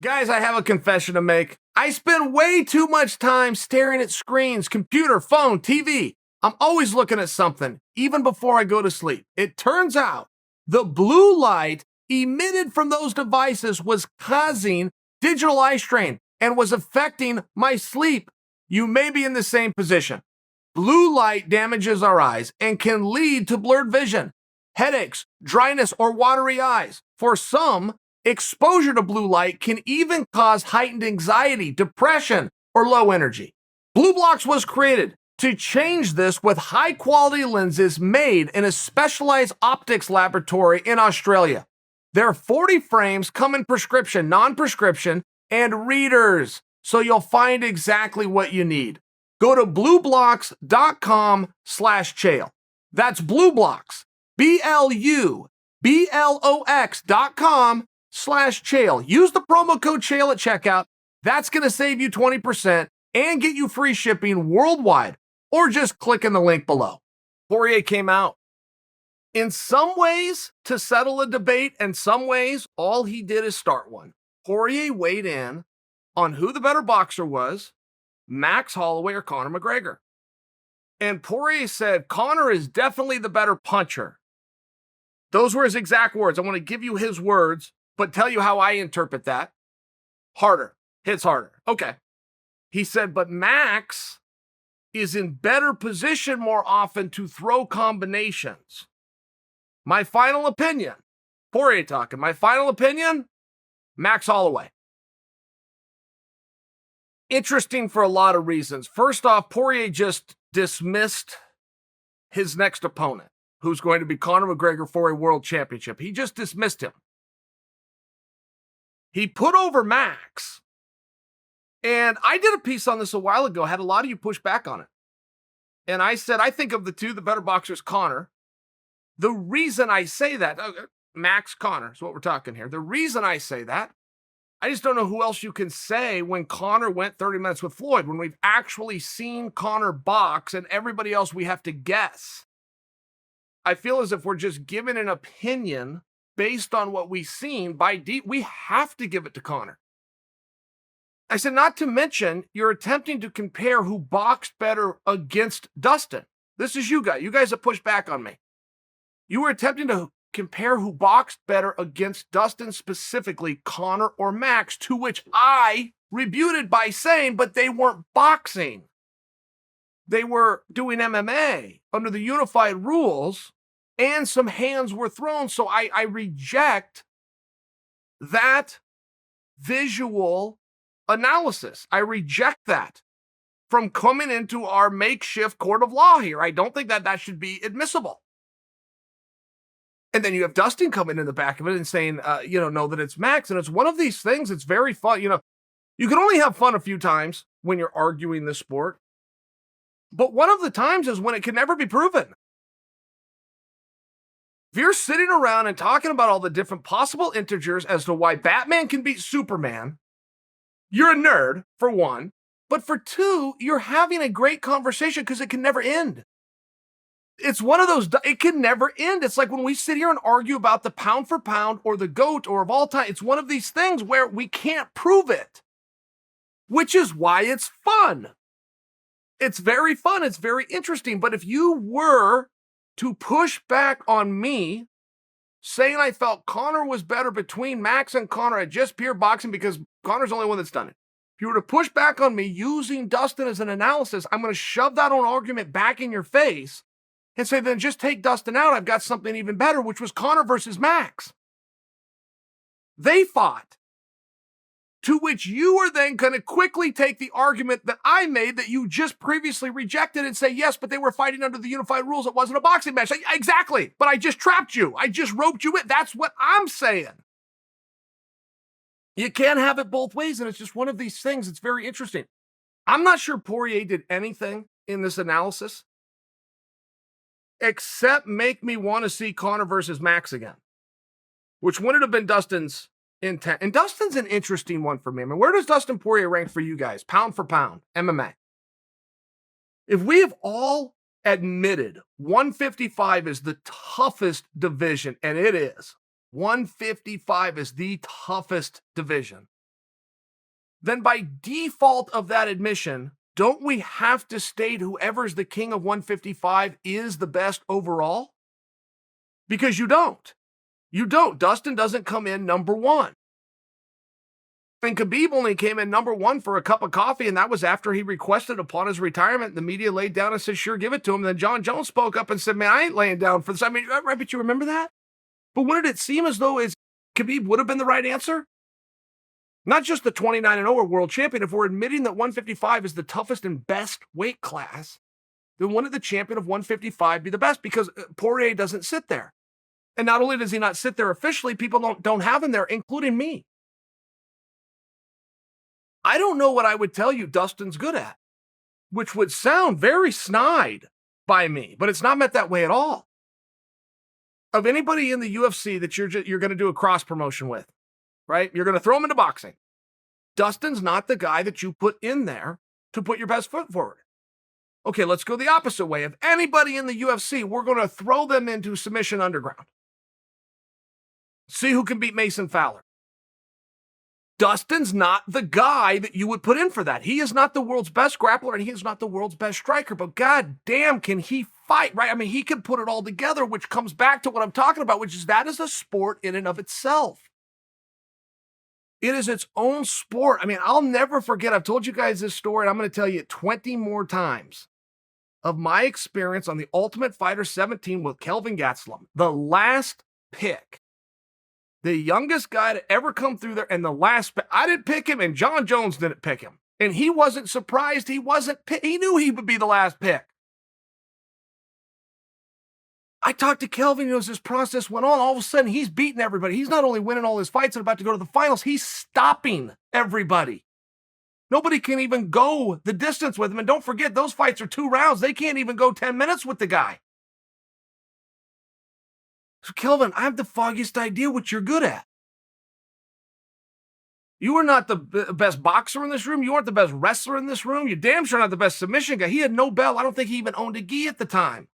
Guys, I have a confession to make. I spend way too much time staring at screens, computer, phone, TV. I'm always looking at something, even before I go to sleep. It turns out the blue light emitted from those devices was causing digital eye strain and was affecting my sleep. You may be in the same position. Blue light damages our eyes and can lead to blurred vision, headaches, dryness, or watery eyes. For some, exposure to blue light can even cause heightened anxiety, depression, or low energy. BlueBlox was created to change this with high-quality lenses made in a specialized optics laboratory in Australia. Their 40 frames come in prescription, non-prescription, and readers, so you'll find exactly what you need. Go to blueblox.com/Chael. That's BlueBlox, BlueBlox.com/Chael. Use the promo code Chael at checkout. That's going to save you 20% and get you free shipping worldwide, or just click in the link below. Poirier came out. In some ways, to settle a debate, and some ways, all he did is start one. Poirier weighed in on who the better boxer was, Max Holloway or Conor McGregor. And Poirier said, Conor is definitely the better puncher. Those were his exact words. I want to give you his words, but tell you how I interpret that. Harder. Hits harder. Okay. He said, but Max is in better position more often to throw combinations. My final opinion, Poirier talking, my final opinion, Max Holloway. Interesting for a lot of reasons. First off, Poirier just dismissed his next opponent, who's going to be Conor McGregor for a world championship. He just dismissed him. He put over Max. And I did a piece on this a while ago, had a lot of you push back on it. And I said, I think of the two, the better boxer is Conor. The reason I say that, Max, Conor is what we're talking here. The reason I say that, I just don't know who else you can say when Conor went 30 minutes with Floyd, when we've actually seen Conor box and everybody else we have to guess. I feel as if we're just giving an opinion based on what we've seen by deep. We have to give it to Conor. I said, not to mention, you're attempting to compare who boxed better against Dustin. This is you guys. You guys have pushed back on me. You were attempting to compare who boxed better against Dustin, specifically Conor or Max, to which I rebuted by saying, but they weren't boxing. They were doing MMA under the unified rules, and some hands were thrown. So I reject that visual analysis. I reject that from coming into our makeshift court of law here. I don't think that should be admissible. And then you have Dustin coming in the back of it and saying, no, that it's Max. And it's one of these things. It's very fun. You can only have fun a few times when you're arguing this sport. But one of the times is when it can never be proven. If you're sitting around and talking about all the different possible integers as to why Batman can beat Superman, you're a nerd, for one. But for two, you're having a great conversation because it can never end. It's one of those, it can never end. It's like when we sit here and argue about the pound for pound or the GOAT or of all time, it's one of these things where we can't prove it, which is why it's fun. It's very fun. It's very interesting. But if you were to push back on me saying I felt Conor was better between Max and Conor at just pure boxing because Conor's the only one that's done it. If you were to push back on me using Dustin as an analysis, I'm going to shove that own argument back in your face and say, then just take Dustin out. I've got something even better, which was Conor versus Max. They fought. To which you are then going to quickly take the argument that I made that you just previously rejected and say, yes, but they were fighting under the unified rules. It wasn't a boxing match. Exactly. But I just trapped you. I just roped you in. That's what I'm saying. You can't have it both ways. And it's just one of these things. It's very interesting. I'm not sure Poirier did anything in this analysis except make me want to see Conor versus Max again, which wouldn't have been Dustin's intent. And Dustin's an interesting one for me. I mean, where does Dustin Poirier rank for you guys? Pound for pound, MMA. If we have all admitted 155 is the toughest division, and it is. 155 is the toughest division. then by default of that admission, don't we have to state whoever's the king of 155 is the best overall? Because you don't. You don't. Dustin doesn't come in number one. And Khabib only came in number one for a cup of coffee, and that was after he requested upon his retirement. The media laid down and said, sure, give it to him. And then John Jones spoke up and said, man, I ain't laying down for this. I mean, right, but you remember that? But when did it seem as though Khabib would have been the right answer? Not just the 29-0 world champion. If we're admitting that 155 is the toughest and best weight class, then wouldn't the champion of 155 be the best? Because Poirier doesn't sit there. And not only does he not sit there officially, people don't have him there, including me. I don't know what I would tell you Dustin's good at, which would sound very snide by me, but it's not meant that way at all. Of anybody in the UFC that you're going to do a cross promotion with, right? You're going to throw him into boxing. Dustin's not the guy that you put in there to put your best foot forward. Okay, let's go the opposite way. If anybody in the UFC, we're going to throw them into submission underground. See who can beat Mason Fowler. Dustin's not the guy that you would put in for that. He is not the world's best grappler, and he is not the world's best striker, but god damn, can he fight, right? I mean, he can put it all together, which comes back to what I'm talking about, which is that is a sport in and of itself. It is its own sport. I mean, I'll never forget, I've told you guys this story, and I'm going to tell you it 20 more times, of my experience on the Ultimate Fighter 17 with Kelvin Gastelum, the last pick. The youngest guy to ever come through there, and the last pick. I didn't pick him, and John Jones didn't pick him. And he wasn't surprised. He knew he would be the last pick. I talked to Kelvin, as this process went on, all of a sudden he's beating everybody. He's not only winning all his fights and about to go to the finals, he's stopping everybody. Nobody can even go the distance with him. And don't forget, those fights are 2 rounds. They can't even go 10 minutes with the guy. So, Kelvin, I have the foggiest idea what you're good at. You are not the best boxer in this room. You aren't the best wrestler in this room. You're damn sure not the best submission guy. He had no belt. I don't think he even owned a gi at the time.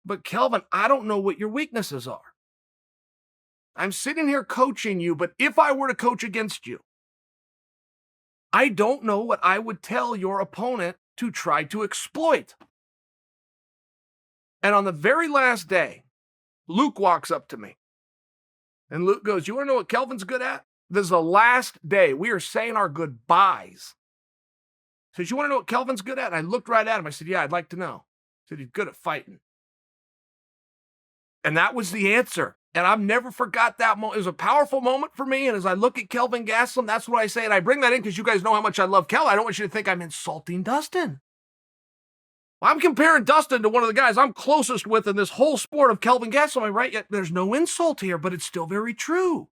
But, Kelvin, I don't know what your weaknesses are. I'm sitting here coaching you, but if I were to coach against you, I don't know what I would tell your opponent to try to exploit. And on the very last day, Luke walks up to me. And Luke goes, you want to know what Kelvin's good at? This is the last day. We are saying our goodbyes. He says, you want to know what Kelvin's good at? And I looked right at him. I said, yeah, I'd like to know. He said, he's good at fighting. And that was the answer. And I've never forgot that moment. It was a powerful moment for me. And as I look at Kelvin Gastelum, that's what I say. And I bring that in because you guys know how much I love Kelvin. I don't want you to think I'm insulting Dustin. I'm comparing Dustin to one of the guys I'm closest with in this whole sport of Kelvin Gastelum, right? Yet there's no insult here, but it's still very true.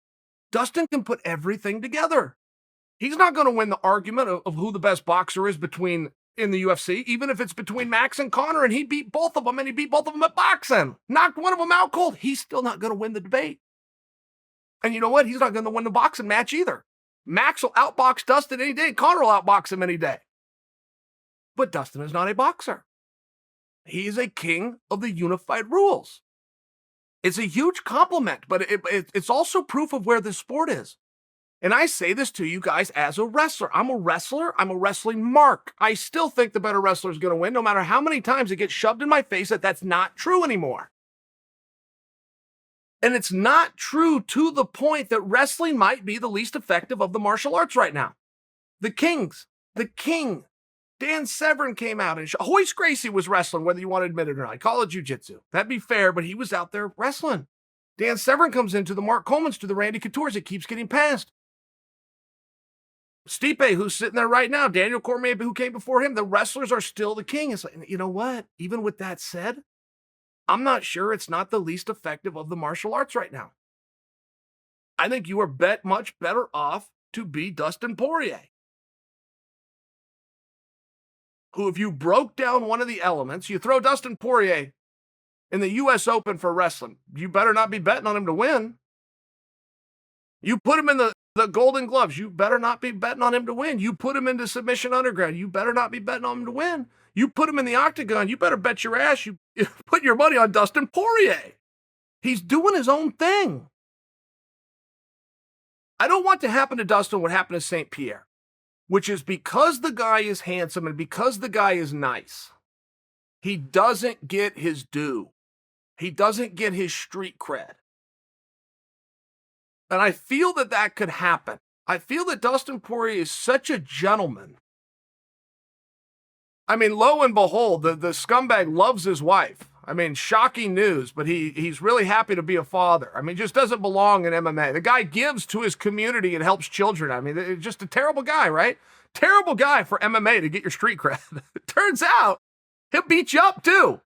Dustin can put everything together. He's not going to win the argument of who the best boxer is in the UFC, even if it's between Max and Conor, and he beat both of them, and he beat both of them at boxing. Knocked one of them out cold. He's still not going to win the debate. And you know what? He's not going to win the boxing match either. Max will outbox Dustin any day. Conor will outbox him any day. But Dustin is not a boxer. He is a king of the unified rules. It's a huge compliment, but it's also proof of where this sport is. And I say this to you guys as a wrestler. I'm a wrestler. I'm a wrestling mark. I still think the better wrestler is going to win, no matter how many times it gets shoved in my face that that's not true anymore. And it's not true to the point that wrestling might be the least effective of the martial arts right now. The king, Dan Severn came out, and Hoist Gracie was wrestling, whether you want to admit it or not. I call it jiu-jitsu. That'd be fair, but he was out there wrestling. Dan Severn comes into the Mark Coleman's, to the Randy Couture's. It keeps getting passed. Stipe, who's sitting there right now, Daniel Cormier, who came before him, the wrestlers are still the king. It's like, you know what? Even with that said, I'm not sure it's not the least effective of the martial arts right now. I think you are much better off to be Dustin Poirier, who, if you broke down one of the elements, you throw Dustin Poirier in the U.S. Open for wrestling, you better not be betting on him to win. You put him in the Golden Gloves, you better not be betting on him to win. You put him into Submission Underground, you better not be betting on him to win. You put him in the Octagon, you better bet your ass you put your money on Dustin Poirier. He's doing his own thing. I don't want to happen to Dustin what happened to St. Pierre, which is because the guy is handsome and because the guy is nice, he doesn't get his due. He doesn't get his street cred. And I feel that that could happen. I feel that Dustin Poirier is such a gentleman. I mean, lo and behold, the scumbag loves his wife. I mean, shocking news, but he's really happy to be a father. I mean, just doesn't belong in MMA. The guy gives to his community and helps children. I mean, just a terrible guy, right? Terrible guy for MMA to get your street cred. It turns out he'll beat you up too.